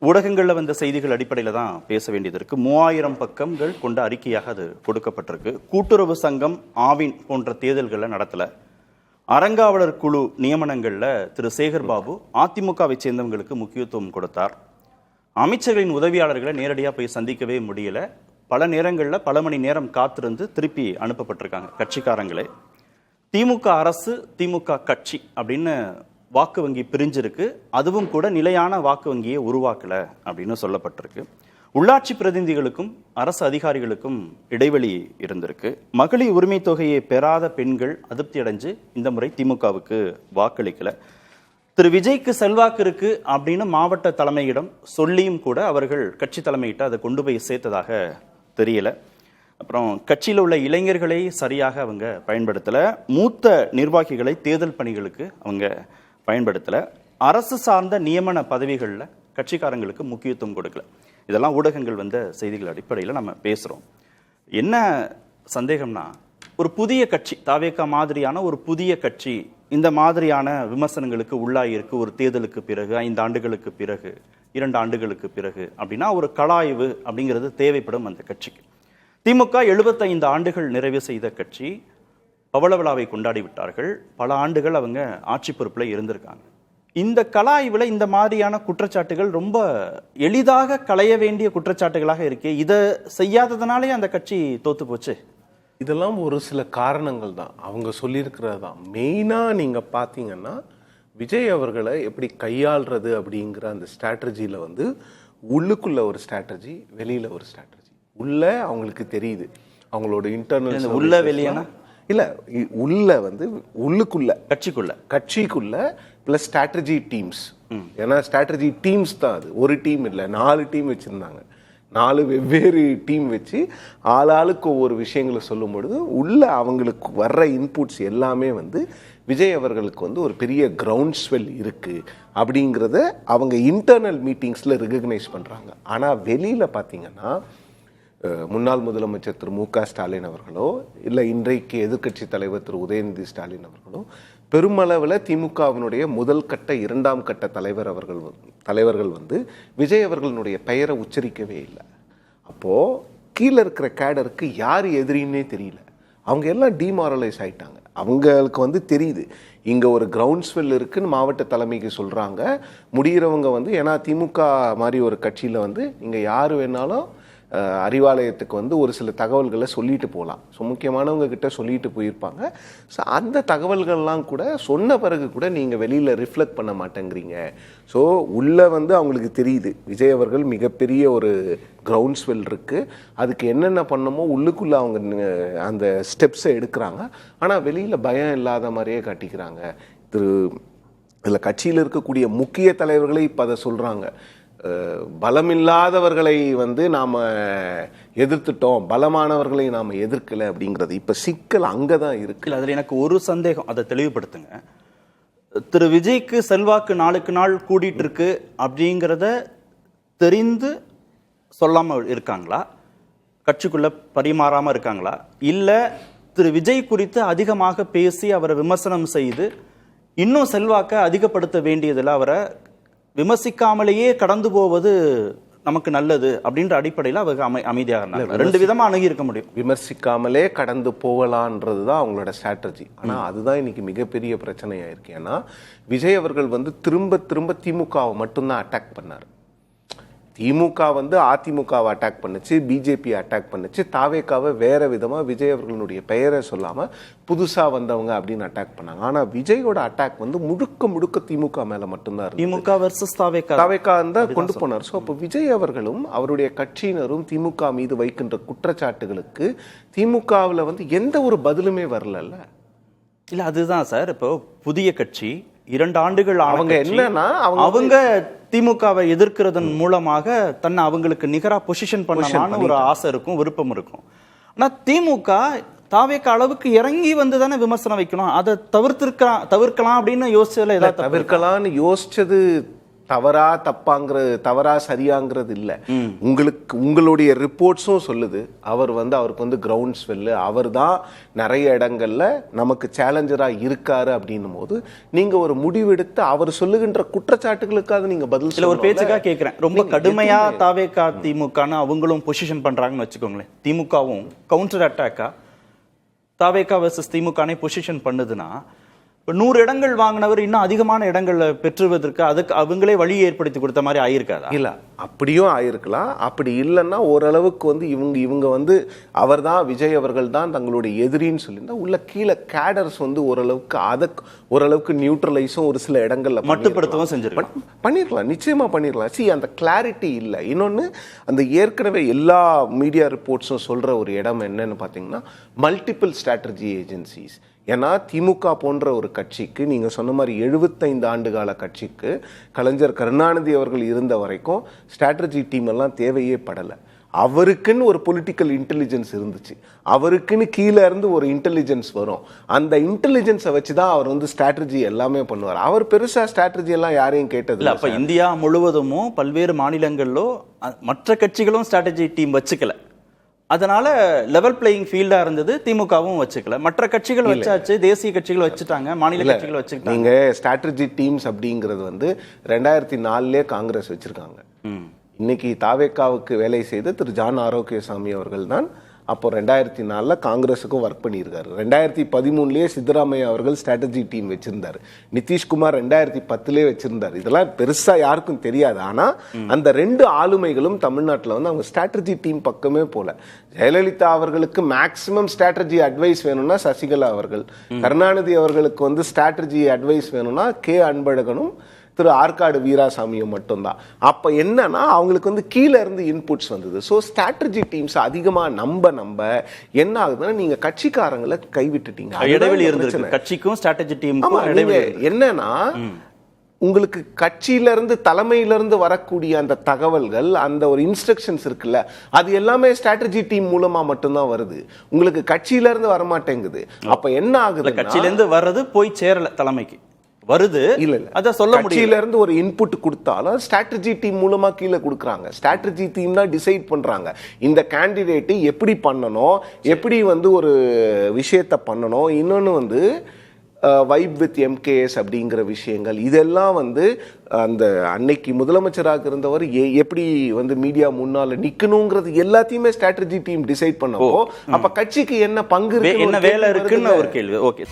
ஊடகங்களில் வந்த செய்திகள் அடிப்படையில் தான் பேச வேண்டியது இருக்கு. 3000 பக்கங்கள் கொண்ட அறிக்கையாக அது கொடுக்கப்பட்டிருக்கு. கூட்டுறவு சங்கம், ஆவின் போன்ற தேர்தல்களை நடத்தல. அறங்காவலர் குழு நியமனங்களில் திரு சேகர் பாபு அதிமுகவை சேர்ந்தவங்களுக்கு முக்கியத்துவம் கொடுத்தார். அமைச்சர்களின் உதவியாளர்களை நேரடியாக போய் சந்திக்கவே முடியல. பல நேரங்களில் பல மணி நேரம் காத்திருந்து திருப்பி அனுப்பப்பட்டிருக்காங்க கட்சிக்காரங்களே. திமுக அரசு, திமுக கட்சி அப்படின்னு வாக்கு வங்கி பிரிஞ்சிருக்கு. அதுவும் கூட நிலையான வாக்கு வங்கியை உருவாக்கல அப்படின்னு சொல்லப்பட்டிருக்கு. உள்ளாட்சி பிரதிநிதிகளுக்கும் அரசு அதிகாரிகளுக்கும் இடைவெளி இருந்திருக்கு. மகளிர் உரிமை தொகையை பெறாத பெண்கள் அதிருப்தி அடைஞ்சு இந்த முறை திமுகவுக்கு வாக்களிக்கல. திரு விஜய்க்கு செல்வாக்கு இருக்கு அப்படின்னு மாவட்ட தலைமையிடம் சொல்லியும் கூட அவர்கள் கட்சி தலைமையிட்ட அதை கொண்டு போய் சேர்த்ததாக தெரியல. அப்புறம் கட்சியில் உள்ள இளைஞர்களை சரியாக அவங்க பயன்படுத்தலை. மூத்த நிர்வாகிகளை தேர்தல் பணிகளுக்கு அவங்க பயன்படுத்தலை. அரசு சார்ந்த நியமன பதவிகளில் கட்சிக்காரங்களுக்கு முக்கியத்துவம் கொடுக்கல. இதெல்லாம் ஊடகங்கள் வந்த செய்திகள் அடிப்படையில் நம்ம பேசுகிறோம். என்ன சந்தேகம்னா, ஒரு புதிய கட்சி, தாவேகா மாதிரியான ஒரு புதிய கட்சி இந்த மாதிரியான விமர்சனங்களுக்கு உள்ளாயிருக்கு. ஒரு தேர்தலுக்கு பிறகு, 5 ஆண்டுகளுக்கு பிறகு, 2 ஆண்டுகளுக்கு பிறகு அப்படின்னா ஒரு கலாய்வு அப்படிங்கிறது தேவைப்படும் அந்த கட்சிக்கு. திமுக 75 ஆண்டுகள் நிறைவு செய்த கட்சி. பவள விழாவை கொண்டாடி விட்டார்கள். பல ஆண்டுகள் அவங்க ஆட்சி பொறுப்பில் இருந்திருக்காங்க. இந்த கலாய்வில் இந்த மாதிரியான குற்றச்சாட்டுகள் ரொம்ப எளிதாக களைய வேண்டிய குற்றச்சாட்டுகளாக இருக்கு. இதை செய்யாததுனாலே அந்த கட்சி தோத்து போச்சு. இதெல்லாம் ஒரு சில காரணங்கள் தான், அவங்க சொல்லியிருக்கிறது தான். மெயினாக நீங்கள் பார்த்தீங்கன்னா, விஜய் அவர்களை எப்படி கையாள்றது அப்படிங்கிற அந்த ஸ்ட்ராட்டஜியில் வந்து உள்ளுக்குள்ள ஒரு ஸ்ட்ராட்டஜி, வெளியில் ஒரு ஸ்ட்ராட்டஜி. உள்ள அவங்களுக்கு தெரியுது அவங்களோட இன்டர்னல். உள்ள வெளியான இல்லை, உள்ள வந்து உள்ளுக்குள்ள கட்சிக்குள்ள ப்ளஸ் ஸ்ட்ராட்டஜி டீம்ஸ். ஏன்னா ஸ்ட்ராட்டஜி டீம்ஸ் தான் அது, ஒரு டீம் இல்லை, 4 டீம் வச்சுருந்தாங்க. 4 வெவ்வேறு டீம் வச்சு ஆளாளுக்கு ஒவ்வொரு விஷயங்களை சொல்லும் பொழுது உள்ள அவங்களுக்கு வர்ற இன்புட்ஸ் எல்லாமே வந்து விஜய் அவர்களுக்கு வந்து ஒரு பெரிய கிரவுண்ட் ஸ்வெல் இருக்குது அப்படிங்கிறத அவங்க இன்டர்னல் மீட்டிங்ஸில் ரெகக்னைஸ் பண்ணுறாங்க. ஆனால் வெளியில் பார்த்தீங்கன்னா, முன்னாள் முதலமைச்சர் திரு மு.க. ஸ்டாலின் அவர்களோ இல்லை இன்றைக்கு எதிர்க்கட்சி தலைவர் திரு உதயநிதி ஸ்டாலின் அவர்களோ பெருமளவில் திமுகவினுடைய முதல் கட்ட 2ஆம் கட்ட தலைவர்கள் வந்து விஜய் அவர்களுடைய பெயரை உச்சரிக்கவே இல்லை. அப்போது கீழே இருக்கிற கேடருக்கு யார் எதிரின்னே தெரியல. அவங்க எல்லாம் டிமாரலைஸ் ஆகிட்டாங்க. அவங்களுக்கு வந்து தெரியுது இங்கே ஒரு கிரவுண்ட் ஸ்வெல் இருக்குன்னு மாவட்ட தலைமைக்கு சொல்கிறாங்க. முடிகிறவங்க வந்து, ஏன்னா திமுக மாதிரி ஒரு கட்சியில் வந்து நீங்கள் யார் வேணாலும் அறிவாலயத்துக்கு வந்து ஒரு சில தகவல்களை சொல்லிட்டு போகலாம். ஸோ முக்கியமானவங்க கிட்ட சொல்லிட்டு போயிருப்பாங்க. ஸோ அந்த தகவல்கள்லாம் கூட சொன்ன பிறகு கூட நீங்கள் வெளியில் ரிஃப்ளெக்ட் பண்ண மாட்டேங்கிறீங்க. ஸோ உள்ளே வந்து அவங்களுக்கு தெரியுது விஜய் அவர்கள் மிகப்பெரிய ஒரு கிரவுண்ட் ஸ்வெல் இருக்குது. அதுக்கு என்னென்ன பண்ணமோ உள்ளுக்குள்ளே அவங்க அந்த ஸ்டெப்ஸை எடுக்கிறாங்க. ஆனால் வெளியில் பயம் இல்லாத மாதிரியே காட்டிக்கிறாங்க. இதில் கட்சியில் இருக்கக்கூடிய முக்கிய தலைவர்களே இப்போ அதை சொல்கிறாங்க. பலமில்லாதவர்களை வந்து நாம் எதிர்த்துட்டோம், பலமானவர்களை நாம் எதிர்க்கலை அப்படிங்கிறது. இப்போ சிக்கல் அங்கே தான் இருக்கு. அதில் எனக்கு ஒரு சந்தேகம், அதை தெளிவுபடுத்துங்க. திரு விஜய்க்கு செல்வாக்கு நாளுக்கு நாள் கூடிட்டு இருக்கு அப்படிங்கிறத தெரிந்து சொல்லாமல் இருக்காங்களா? கட்சிக்குள்ள பரிமாறாமல் இருக்காங்களா? இல்லை திரு விஜய் குறித்து அதிகமாக பேசி அவரை விமர்சனம் செய்து இன்னும் செல்வாக்கை அதிகப்படுத்த வேண்டியதில் அவரை விமர்சிக்காமலேயே கடந்து போவது நமக்கு நல்லது அப்படின்ற அடிப்படையில் அவங்க அமைதியாக இருந்தாங்க? 2 விதமா அணுகி இருக்க முடியும். விமர்சிக்காமலே கடந்து போகலான்றது தான் அவங்களோட ஸ்ட்ராட்டஜி. ஆனால் அதுதான் இன்னைக்கு மிகப்பெரிய பிரச்சனையாக இருக்கு. ஏன்னா விஜய் அவர்கள் வந்து திரும்ப திரும்ப திமுகவை மட்டும்தான் அட்டாக் பண்ணார். திமுக வந்து அதிமுகவை அட்டாக் பண்ணுச்சு, பிஜேபி அட்டாக் பண்ணுச்சு, தாவேக்காவை வேற விதமாக விஜய் அவர்களுடைய பெயரை சொல்லாமல் புதுசாக வந்தவங்க அப்படின்னு அட்டாக் பண்ணாங்க. ஆனால் விஜயோட அட்டாக் வந்து முழுக்க முழுக்க திமுக மேலே மட்டும்தான் இருக்கு. திமுக வெர்சஸ் தாவேக்கா தான் கொண்டு போனார். ஸோ அப்போ விஜய் அவர்களும் அவருடைய கட்சியினரும் திமுக மீது வைக்கின்ற குற்றச்சாட்டுகளுக்கு திமுகவில் வந்து எந்த ஒரு பதிலுமே வரல. இல்லை, அதுதான் சார். இப்போ புதிய கட்சி 2 ஆண்டுகள் அவங்க என்னன்னா அவங்க திமுகவை எதிர்க்கிறதன் மூலமாக தன்னை அவங்களுக்கு நிகரா பொசிஷன் பண்ணலாம்னு ஒரு ஆசை இருக்கும், விருப்பம் இருக்கும். ஆனா திமுக தாவேக்கா அளவுக்கு இறங்கி வந்து தானே விமர்சனம் வைக்கணும். அதை தவிர்க்கலாம் அப்படின்னு யோசிச்சதுல ஏதாவது தவிர்க்கலாம்னு யோசிச்சது தவறா தப்பாங்கிறது, தவறா சரியாங்கிறது இல்ல. உங்களுடைய ரிப்போர்ட்ஸும் சொல்லுது அவருக்கு வந்து கிரவுண்ட் ஸ்வெல்லு, அவர் தான் நிறைய இடங்கள்ல நமக்கு சேலஞ்சரா இருக்காரு அப்படின்னும் போது நீங்க ஒரு முடிவெடுத்து அவர் சொல்லுகின்ற குற்றச்சாட்டுகளுக்காக நீங்க பதில் சொல்ல. ஒரு பேச்சுக்காக கேட்கிறேன், ரொம்ப கடுமையா தாவேகா திமுகன்னு அவங்களும் பொசிஷன் பண்றாங்கன்னு வச்சுக்கோங்களேன், திமுகவும் கவுண்டர் அட்டாக்கா தாவேகா வர்சஸ் திமுகனை பொசிஷன் பண்ணுதுன்னா 100 இடங்கள் வாங்கினவர் இன்னும் அதிகமான இடங்களை பெற்றுவதற்கு அதுக்கு அவங்களே வழி ஏற்படுத்தி கொடுத்த மாதிரி ஆயிருக்காதா? இல்ல, அப்படியும் ஆயிருக்கலாம். அப்படி இல்லைன்னா ஓரளவுக்கு வந்து இவங்க வந்து அவர் தான், விஜய் அவர்கள் தான் தங்களுடைய எதிரின்னு சொல்லியிருந்தா உள்ள கீழே கேடர்ஸ் வந்து ஓரளவுக்கு நியூட்ரலைஸும் ஒரு சில இடங்கள்ல மட்டுப்படுத்தவும் செஞ்சிருக்கலாம், பண்ணிருக்கலாம், நிச்சயமா பண்ணிருக்கலாம். அந்த கிளாரிட்டி இல்லை. இன்னொன்னு, அந்த ஏற்கனவே எல்லா மீடியா ரிப்போர்ட்ஸும் சொல்ற ஒரு இடம் என்னன்னு பாத்தீங்கன்னா மல்டிபிள் ஸ்ட்ராட்டஜி ஏஜென்சிஸ். ஏன்னா திமுக போன்ற ஒரு கட்சிக்கு, நீங்க சொன்ன மாதிரி 75 ஆண்டு கால கட்சிக்கு கலைஞர் கருணாநிதி அவர்கள் இருந்த வரைக்கும் ஸ்ட்ராட்டஜி டீம் எல்லாம் தேவையே படலை. அவருக்குன்னு ஒரு பொலிட்டிக்கல் இன்டெலிஜென்ஸ் இருந்துச்சு, அவருக்குன்னு கீழே இருந்து ஒரு இன்டெலிஜென்ஸ் வரும். அந்த இன்டெலிஜென்ஸை வச்சுதான் அவர் வந்து ஸ்ட்ராட்டஜி எல்லாமே பண்ணுவார். அவர் பெருசா ஸ்ட்ராட்டஜி எல்லாம் யாரையும் கேட்டது இல்லை. அப்ப இந்தியா முழுவதும் பல்வேறு மாநிலங்களிலோ மற்ற கட்சிகளும் ஸ்ட்ராட்டஜி டீம் வச்சுக்கல, அதனால லெவல் பிளேயிங் ஃபீல்டா இருந்தது. திமுகவும் வச்சுக்கல, மற்ற கட்சிகள் வச்சாச்சு, தேசிய கட்சிகள் வச்சுட்டாங்க, மாநில கட்சிகள் வச்சுக்கிட்டாங்க. நீங்க ஸ்ட்ராட்டஜி டீம்ஸ் அப்படிங்கிறது வந்து 2004 காங்கிரஸ் வச்சிருக்காங்க. இன்னைக்கு தாவேகாவுக்கு வேலை செய்த திரு ஜான் ஆரோக்கியசாமி அவர்கள் தான் அப்போ 2004 காங்கிரஸுக்கும் ஒர்க் பண்ணியிருக்காரு. 2013 சித்தராமையா அவர்கள் ஸ்ட்ராட்டஜி டீம் வச்சிருந்தாரு. நிதிஷ்குமார் 2010 வச்சிருந்தாரு. இதெல்லாம் பெருசா யாருக்கும் தெரியாது. ஆனா அந்த 2 ஆளுமைகளும் தமிழ்நாட்டில் வந்து அவங்க ஸ்ட்ராட்டஜி டீம் பக்கமே போல. ஜெயலலிதா அவர்களுக்கு மேக்சிமம் ஸ்ட்ராட்டஜி அட்வைஸ் வேணும்னா சசிகலா அவர்கள், கருணாநிதி அவர்களுக்கு வந்து ஸ்ட்ராட்டஜி அட்வைஸ் வேணும்னா கே அன்பழகனும் திரு ஆற்காடு வீராசாமியும் மட்டும்தான். அப்ப என்னன்னா அவங்களுக்கு வந்து கீழே இருந்து இன்புட்ஸ் வந்தது. ஸோ ஸ்ட்ராட்டஜி டீம்ஸ் அதிகமா நம்ப என்ன ஆகுதுன்னா நீங்க கட்சிக்காரங்களை கைவிட்டுட்டீங்க. இடைவெளி இருந்துச்சு கட்சிக்கும் ஸ்ட்ராட்டஜி டீமுக்கும். என்னன்னா உங்களுக்கு கட்சியில இருந்து தலைமையில இருந்து வரக்கூடிய அந்த தகவல்கள், அந்த ஒரு இன்ஸ்ட்ரக்ஷன்ஸ் இருக்குல்ல, அது எல்லாமே ஸ்ட்ராட்டஜி டீம் மூலமா மட்டும்தான் வருது, உங்களுக்கு கட்சியில இருந்து வரமாட்டேங்குது. அப்ப என்ன ஆகுது, கட்சியில இருந்து வர்றது போய் சேரல தலைமைக்கு வருது. இல்ல அத சொல்ல முடியல. கட்சியில இருந்து ஒரு இன்புட் கொடுத்தாலும் ஸ்ட்ராட்டஜி டீம் மூலமா கீழே கொடுக்குறாங்க. ஸ்ட்ராட்டஜி டீம் தான் டிசைட் பண்றாங்க இந்த கேண்டிடேட் எப்படி பண்ணணும், எப்படி வந்து ஒரு விஷயத்தை பண்ணணும். இன்னொன்னு வந்து வைப் வித் MKS அப்படிங்கிற விஷயங்கள், இதெல்லாம் வந்து அந்த அன்னைக்கு முதலமைச்சராக இருந்தவர் எப்படி வந்து மீடியா முன்னால நிக்கணுங்கிறது எல்லாத்தையுமே ஸ்ட்ராட்டஜி டீம் டிசைட் பண்ணப்போ அப்ப கட்சிக்கு என்ன பங்கு இருக்கு, என்ன வேலை இருக்குன்னு ஒரு கேள்வி. ஓகே.